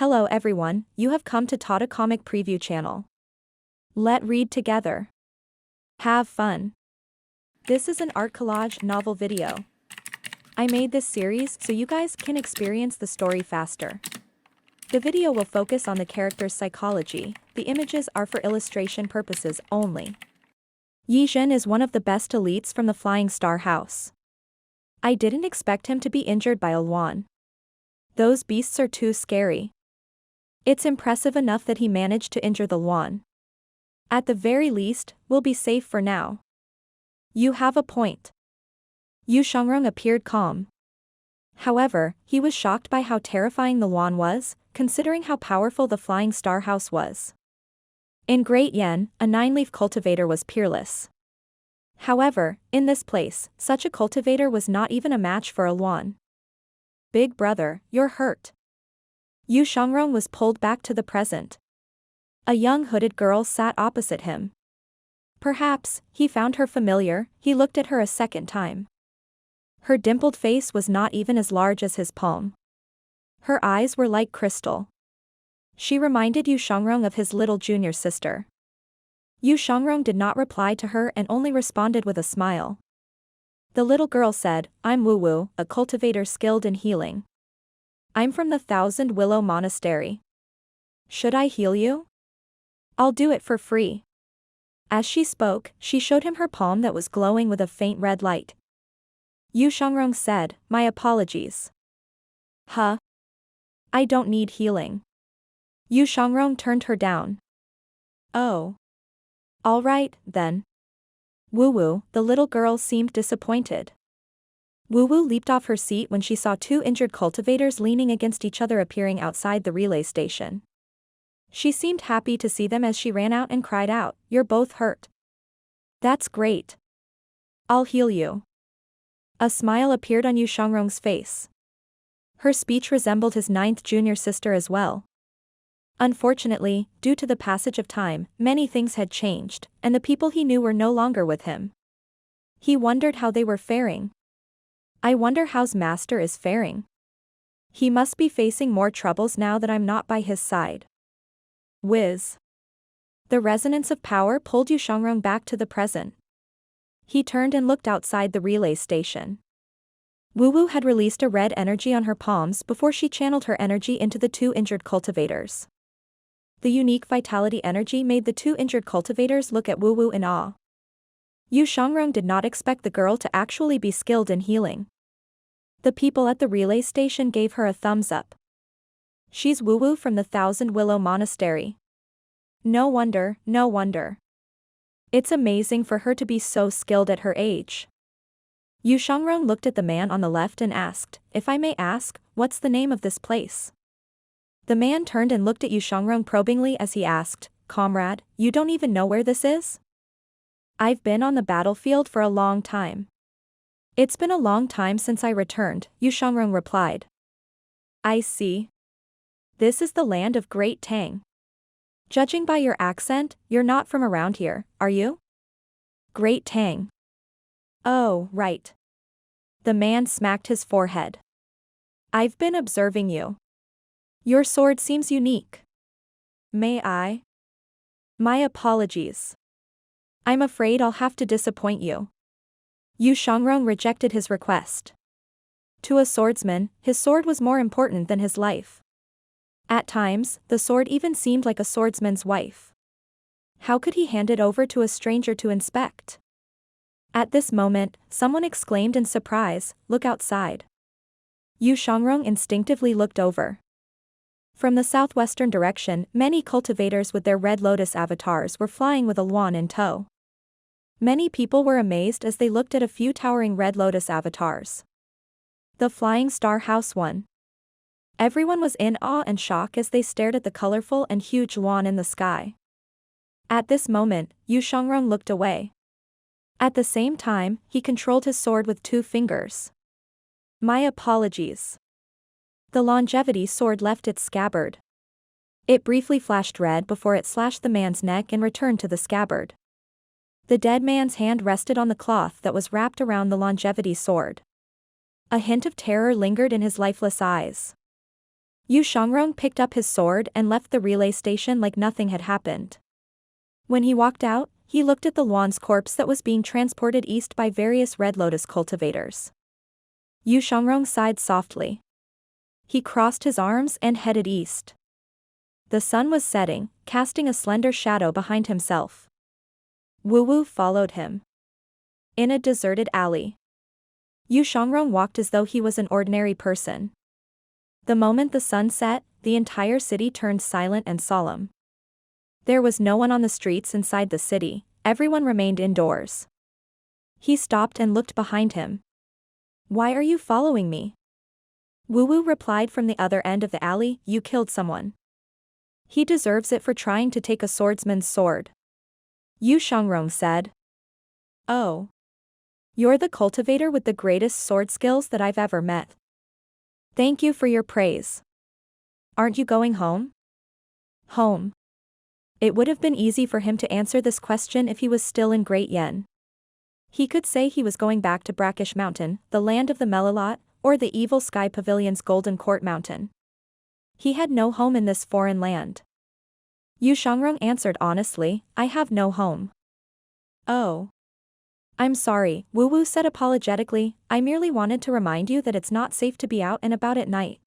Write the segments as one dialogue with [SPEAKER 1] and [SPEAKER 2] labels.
[SPEAKER 1] Hello everyone, you have come to Tata Comic Preview channel. Let read together. Have fun. This is an art collage novel video. I made this series so you guys can experience the story faster. The video will focus on the character's psychology, the images are for illustration purposes only. Yi Zhen is one of the best elites from the Flying Star House. I didn't expect him to be injured by a Yuan. Those beasts are too scary. It's impressive enough that he managed to injure the Yuan. At the very least, we'll be safe for now. You have a point. Yu Shangrong appeared calm. However, he was shocked by how terrifying the Yuan was, considering how powerful the Flying Star House was. In Great Yen, a 9-leaf cultivator was peerless. However, in this place, such a cultivator was not even a match for a Yuan. Big brother, you're hurt. Yu Shangrong was pulled back to the present. A young hooded girl sat opposite him. Perhaps, he found her familiar, he looked at her a second time. Her dimpled face was not even as large as his palm. Her eyes were like crystal. She reminded Yu Shangrong of his little junior sister. Yu Shangrong did not reply to her and only responded with a smile. The little girl said, I'm Wu, a cultivator skilled in healing. I'm from the Thousand Willow Monastery. Should I heal you? I'll do it for free. As she spoke, she showed him her palm that was glowing with a faint red light. Yu Shangrong said, my apologies. Huh? I don't need healing. Yu Shangrong turned her down. Oh. All right, then. Wu, the little girl seemed disappointed. Wu leaped off her seat when she saw two injured cultivators leaning against each other appearing outside the relay station. She seemed happy to see them as she ran out and cried out, you're both hurt. That's great. I'll heal you. A smile appeared on Yu Shangrong's face. Her speech resembled his 9th junior sister as well. Unfortunately, due to the passage of time, many things had changed, and the people he knew were no longer with him. He wondered how they were faring. I wonder how's master is faring. He must be facing more troubles now that I'm not by his side. Whiz. The resonance of power pulled Yu Shangrong back to the present. He turned and looked outside the relay station. Wu had released a red energy on her palms before she channeled her energy into the two injured cultivators. The unique vitality energy made the two injured cultivators look at Wu in awe. Yu Shangrong did not expect the girl to actually be skilled in healing. The people at the relay station gave her a thumbs up. She's Wu from the Thousand Willow Monastery. No wonder, no wonder. It's amazing for her to be so skilled at her age. Yu Shangrong looked at the man on the left and asked, if I may ask, what's the name of this place? The man turned and looked at Yu Shangrong probingly as he asked, comrade, you don't even know where this is? I've been on the battlefield for a long time. It's been a long time since I returned, Yu Shangrong replied. I see. This is the land of Great Tang. Judging by your accent, you're not from around here, are you? Great Tang. Oh, right. The man smacked his forehead. I've been observing you. Your sword seems unique. May I? My apologies. I'm afraid I'll have to disappoint you. Yu Shangrong rejected his request. To a swordsman, his sword was more important than his life. At times, the sword even seemed like a swordsman's wife. How could he hand it over to a stranger to inspect? At this moment, someone exclaimed in surprise, look outside. Yu Shangrong instinctively looked over. From the southwestern direction, many cultivators with their red lotus avatars were flying with a Yuan in tow. Many people were amazed as they looked at a few towering red lotus avatars. The Flying Star House won. Everyone was in awe and shock as they stared at the colorful and huge Yuan in the sky. At this moment, Yu Shangrong looked away. At the same time, he controlled his sword with 2 fingers. My apologies. The longevity sword left its scabbard. It briefly flashed red before it slashed the man's neck and returned to the scabbard. The dead man's hand rested on the cloth that was wrapped around the longevity sword. A hint of terror lingered in his lifeless eyes. Yu Shangrong picked up his sword and left the relay station like nothing had happened. When he walked out, he looked at the Luan's corpse that was being transported east by various Red Lotus cultivators. Yu Shangrong sighed softly. He crossed his arms and headed east. The sun was setting, casting a slender shadow behind himself. Wu followed him. In a deserted alley, Yu Shangrong walked as though he was an ordinary person. The moment the sun set, the entire city turned silent and solemn. There was no one on the streets inside the city, everyone remained indoors. He stopped and looked behind him. "Why are you following me?" Wu replied from the other end of the alley, "You killed someone. He deserves it for trying to take a swordsman's sword." Yu Shangrong said. "Oh. You're the cultivator with the greatest sword skills that I've ever met. Thank you for your praise. Aren't you going home?" Home. It would have been easy for him to answer this question if he was still in Great Yen. He could say he was going back to Brackish Mountain, the land of the Melilot, or the Evil Sky Pavilion's Golden Court Mountain. He had no home in this foreign land. Yu Shangrong answered honestly, "I have no home." "Oh. I'm sorry," Wu said apologetically, "I merely wanted to remind you that it's not safe to be out and about at night.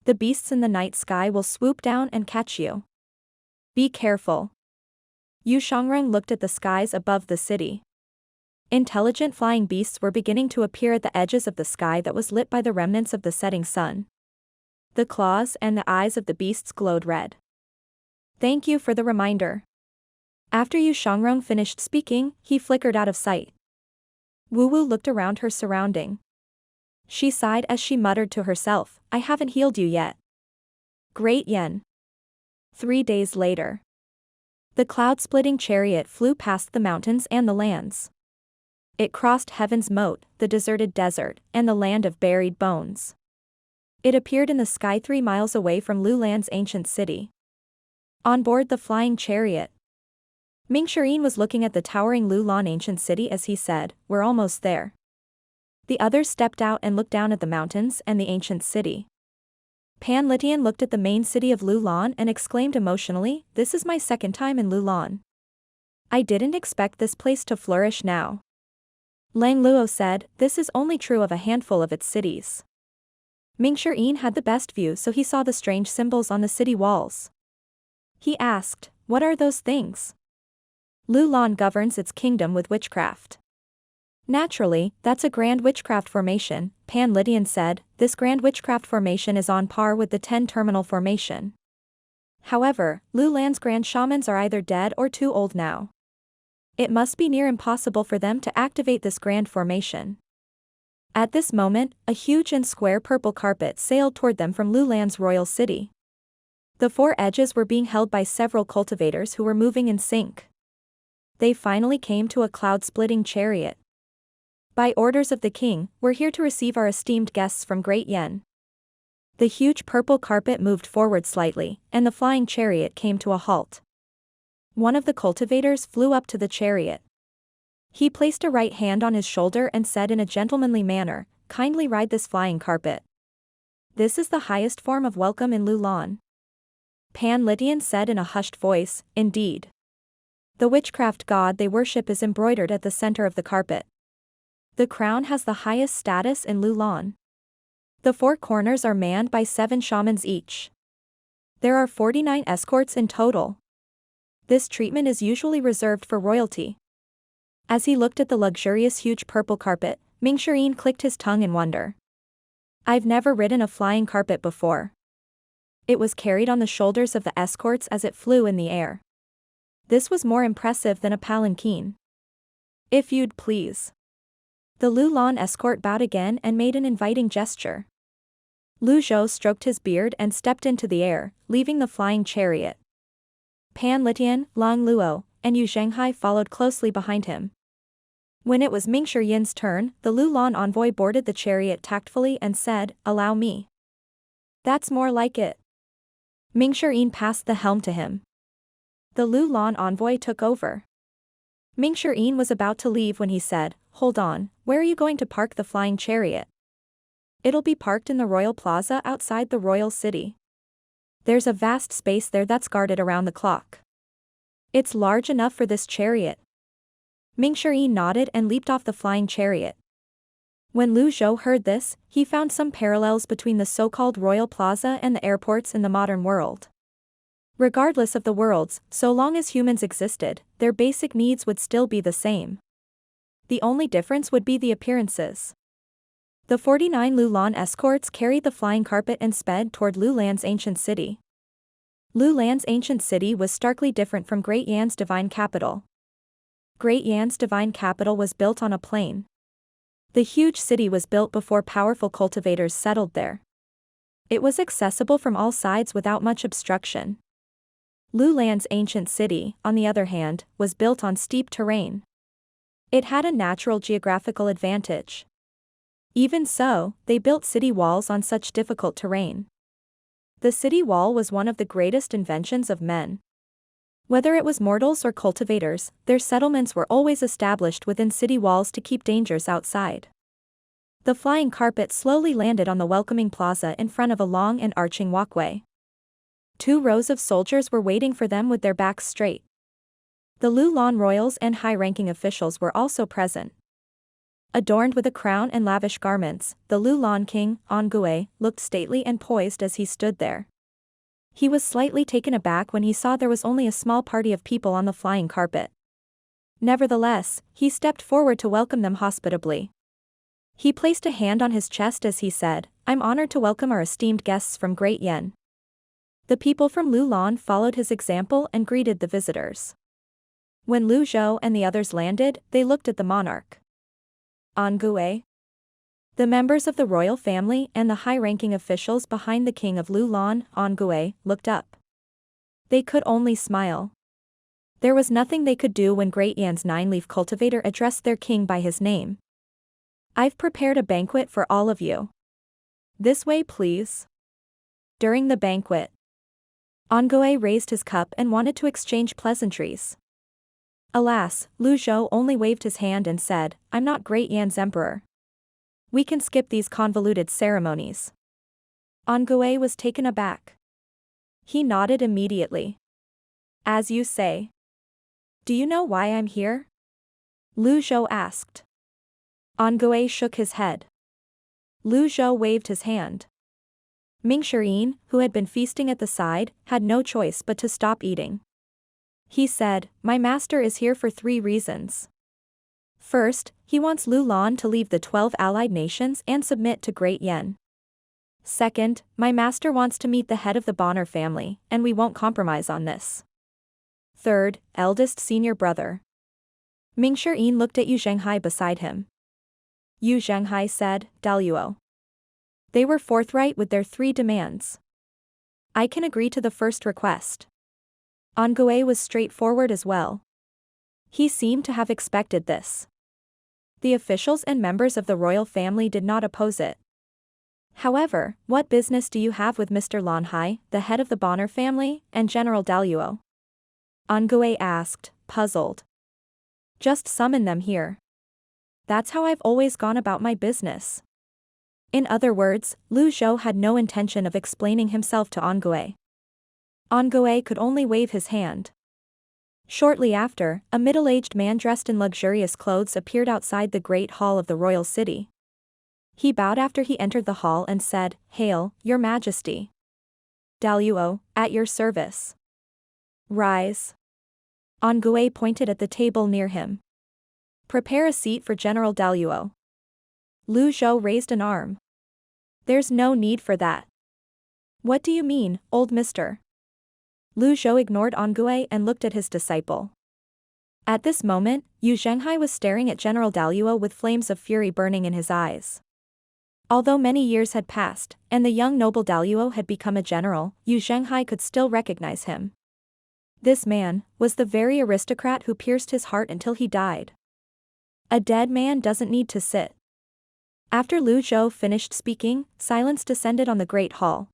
[SPEAKER 1] The beasts in the night sky will swoop down and catch you. Be careful." Yu Shangrong looked at the skies above the city. Intelligent flying beasts were beginning to appear at the edges of the sky that was lit by the remnants of the setting sun. The claws and the eyes of the beasts glowed red. "Thank you for the reminder." After Yu Shangrong finished speaking, he flickered out of sight. Wu looked around her surrounding. She sighed as she muttered to herself, "I haven't healed you yet." Great Yen. 3 days later. The cloud-splitting chariot flew past the mountains and the lands. It crossed Heaven's Moat, the deserted desert, and the land of buried bones. It appeared in the sky 3 miles away from Lulan's ancient city. On board the flying chariot, Mingxirin was looking at the towering Lulan ancient city as he said, "We're almost there." The others stepped out and looked down at the mountains and the ancient city. Pan Litian looked at the main city of Lulan and exclaimed emotionally, "This is my second time in Lulan. I didn't expect this place to flourish now." Lang Luo said, "This is only true of a handful of its cities." Mingxirin had the best view, so he saw the strange symbols on the city walls. He asked, "What are those things?" "Lulan governs its kingdom with witchcraft." "Naturally, that's a grand witchcraft formation," Pan Litian said. "This grand witchcraft formation is on par with the 10-terminal formation. However, Lulan's grand shamans are either dead or too old now. It must be near impossible for them to activate this grand formation." At this moment, a huge and square purple carpet sailed toward them from Lulan's royal city. The 4 edges were being held by several cultivators who were moving in sync. They finally came to a cloud-splitting chariot. "By orders of the king, we're here to receive our esteemed guests from Great Yen." The huge purple carpet moved forward slightly, and the flying chariot came to a halt. One of the cultivators flew up to the chariot. He placed a right hand on his shoulder and said in a gentlemanly manner, "Kindly ride this flying carpet. This is the highest form of welcome in Lulan." Pan Litian said in a hushed voice, "Indeed. The witchcraft god they worship is embroidered at the center of the carpet. The crown has the highest status in Lulan. The 4 corners are manned by 7 shamans each. There are 49 escorts in total. This treatment is usually reserved for royalty." As he looked at the luxurious huge purple carpet, Mingxirin clicked his tongue in wonder. "I've never ridden a flying carpet before." It was carried on the shoulders of the escorts as it flew in the air. This was more impressive than a palanquin. "If you'd please." The Lulan escort bowed again and made an inviting gesture. Lu Zhou stroked his beard and stepped into the air, leaving the flying chariot. Pan Litian, Lang Luo, and Yu Zhenghai followed closely behind him. When it was Mingxirin's turn, the Lulan envoy boarded the chariot tactfully and said, "Allow me." "That's more like it." Mingxirin passed the helm to him. The Lulan envoy took over. Mingxirin was about to leave when he said, "Hold on, where are you going to park the flying chariot?" It'll be parked in the royal plaza outside the royal city. There's a vast space there that's guarded around the clock. It's large enough for this chariot. Mingshi nodded and leaped off the flying chariot. When Zhou heard this, he found some parallels between the so-called royal plaza and the airports in the modern world. Regardless of the worlds, so long as humans existed, their basic needs would still be the same. The only difference would be the appearances. The 49 Lulan escorts carried the flying carpet and sped toward Lulan's ancient city. Lulan's ancient city was starkly different from Great Yan's divine capital. Great Yan's divine capital was built on a plain. The huge city was built before powerful cultivators settled there. It was accessible from all sides without much obstruction. Lulan's ancient city, on the other hand, was built on steep terrain. It had a natural geographical advantage. Even so, they built city walls on such difficult terrain. The city wall was one of the greatest inventions of men. Whether it was mortals or cultivators, their settlements were always established within city walls to keep dangers outside. The flying carpet slowly landed on the welcoming plaza in front of a long and arching walkway. 2 rows of soldiers were waiting for them with their backs straight. The Lulan royals and high-ranking officials were also present. Adorned with a crown and lavish garments, the Lulan king, Angue, looked stately and poised as he stood there. He was slightly taken aback when he saw there was only a small party of people on the flying carpet. Nevertheless, he stepped forward to welcome them hospitably. He placed a hand on his chest as he said, "I'm honored to welcome our esteemed guests from Great Yan." The people from Lulan followed his example and greeted the visitors. When Zhou and the others landed, they looked at the monarch. Angue. The members of the royal family and the high-ranking officials behind the king of Lulan, Angue, looked up. They could only smile. There was nothing they could do when Great Yan's 9-leaf cultivator addressed their king by his name. "I've prepared a banquet for all of you. This way, please." During the banquet, Angue raised his cup and wanted to exchange pleasantries. Alas, Zhou only waved his hand and said, "I'm not Great Yan's emperor. We can skip these convoluted ceremonies." Angue was taken aback. He nodded immediately. "As you say. Do you know why I'm here?" Zhou asked. Angue shook his head. Zhou waved his hand. Mingshi, who had been feasting at the side, had no choice but to stop eating. He said, "My master is here for 3 reasons. First, he wants Lulan to leave the 12 allied nations and submit to Great Yan. Second, my master wants to meet the head of the Bonner family, and we won't compromise on this. Third, eldest senior brother." Mingshi looked at Zhenghai beside him. Zhenghai said, "Daluo." They were forthright with their 3 demands. "I can agree to the first request." Angue was straightforward as well. He seemed to have expected this. The officials and members of the royal family did not oppose it. "However, what business do you have with Mr. Zhenghai, the head of the Bonner family, and General Daluo?" Angue asked, puzzled. "Just summon them here. That's how I've always gone about my business." In other words, Zhou had no intention of explaining himself to Angue. Angue could only wave his hand. Shortly after, a middle-aged man dressed in luxurious clothes appeared outside the great hall of the royal city. He bowed after he entered the hall and said, "Hail, your majesty. Daluo, at your service." "Rise." Angue pointed at the table near him. "Prepare a seat for General Daluo." Zhou raised an arm. "There's no need for that." "What do you mean, old mister?" Zhou ignored Angue and looked at his disciple. At this moment, Zhenghai was staring at General Daluo with flames of fury burning in his eyes. Although many years had passed, and the young noble Daluo had become a general, Zhenghai could still recognize him. This man was the very aristocrat who pierced his heart until he died. A dead man doesn't need to sit. After Zhou finished speaking, silence descended on the great hall.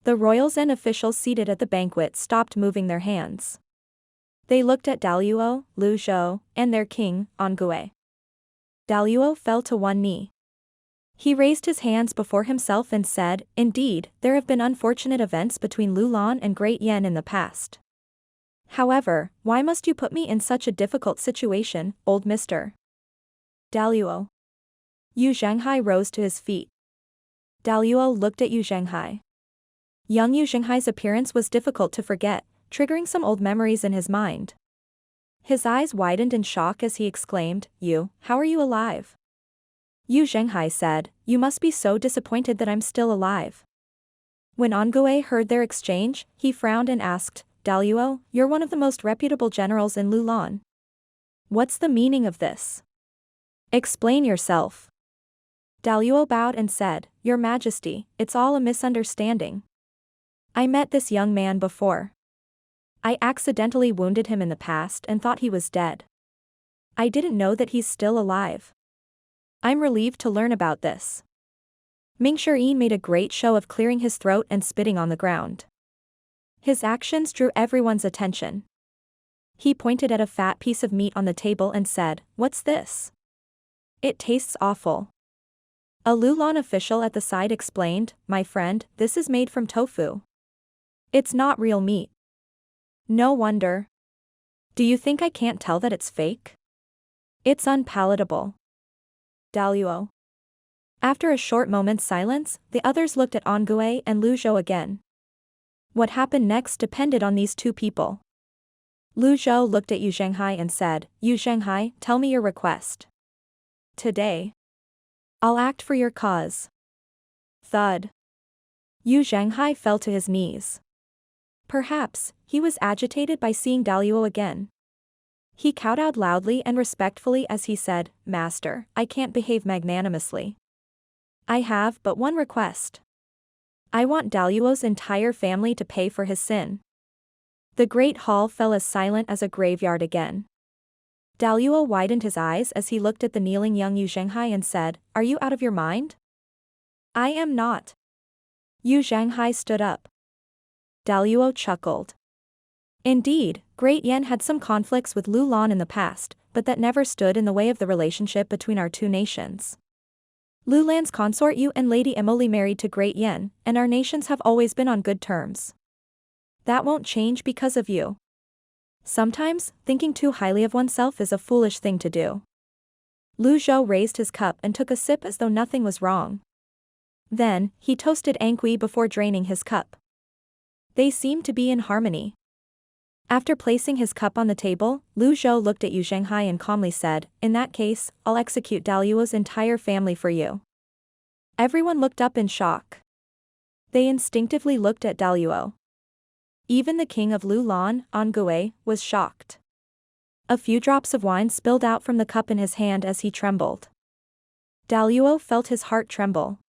[SPEAKER 1] The royals and officials seated at the banquet stopped moving their hands. They looked at Daluo, Zhou, and their king, Angue. Daluo fell to one knee. He raised his hands before himself and said, "Indeed, there have been unfortunate events between Lulan and Great Yen in the past. However, why must you put me in such a difficult situation, old mister?" Daluo. Yu Zhenghai rose to his feet. Daluo looked at Yu Zhenghai. Young Yu Zhenghai's appearance was difficult to forget, triggering some old memories in his mind. His eyes widened in shock as he exclaimed, "You, how are you alive?" Yu Zhenghai said, "You must be so disappointed that I'm still alive." When Angue heard their exchange, he frowned and asked, "Daluo, you're one of the most reputable generals in Lulan. What's the meaning of this? Explain yourself." Daluo bowed and said, "Your Majesty, it's all a misunderstanding. I met this young man before. I accidentally wounded him in the past and thought he was dead. I didn't know that he's still alive. I'm relieved to learn about this." Ming Shirin made a great show of clearing his throat and spitting on the ground. His actions drew everyone's attention. He pointed at a fat piece of meat on the table and said, "What's this? It tastes awful." A Lulan official at the side explained, "My friend, this is made from tofu. It's not real meat." "No wonder. Do you think I can't tell that it's fake? It's unpalatable." Daluo. After a short moment's silence, the others looked at Angue and Lu Zhou again. What happened next depended on these two people. Lu Zhou looked at Yu Zhenghai and said, "Yu Zhenghai, tell me your request. Today, I'll act for your cause." Thud. Yu Zhenghai fell to his knees. Perhaps, he was agitated by seeing Daluo again. He kowtowed loudly and respectfully as he said, "Master, I can't behave magnanimously. I have but one request. I want Daluo's entire family to pay for his sin." The great hall fell as silent as a graveyard again. Daluo widened his eyes as he looked at the kneeling young Yu Zhenghai and said, "Are you out of your mind?" "I am not." Yu Zhenghai stood up. Daluo chuckled. "Indeed, Great Yen had some conflicts with Lulan in the past, but that never stood in the way of the relationship between our two nations. Lulan's consort Yu and Lady Emily married to Great Yen, and our nations have always been on good terms. That won't change because of you. Sometimes, thinking too highly of oneself is a foolish thing to do." Lu Zhou raised his cup and took a sip as though nothing was wrong. Then, he toasted Anqui before draining his cup. They seemed to be in harmony. After placing his cup on the table, Lu Zhou looked at Yu Zhenghai and calmly said, "In that case, I'll execute Daluo's entire family for you." Everyone looked up in shock. They instinctively looked at Daluo. Even the king of Lulan, Angue, was shocked. A few drops of wine spilled out from the cup in his hand as he trembled. Daluo felt his heart tremble.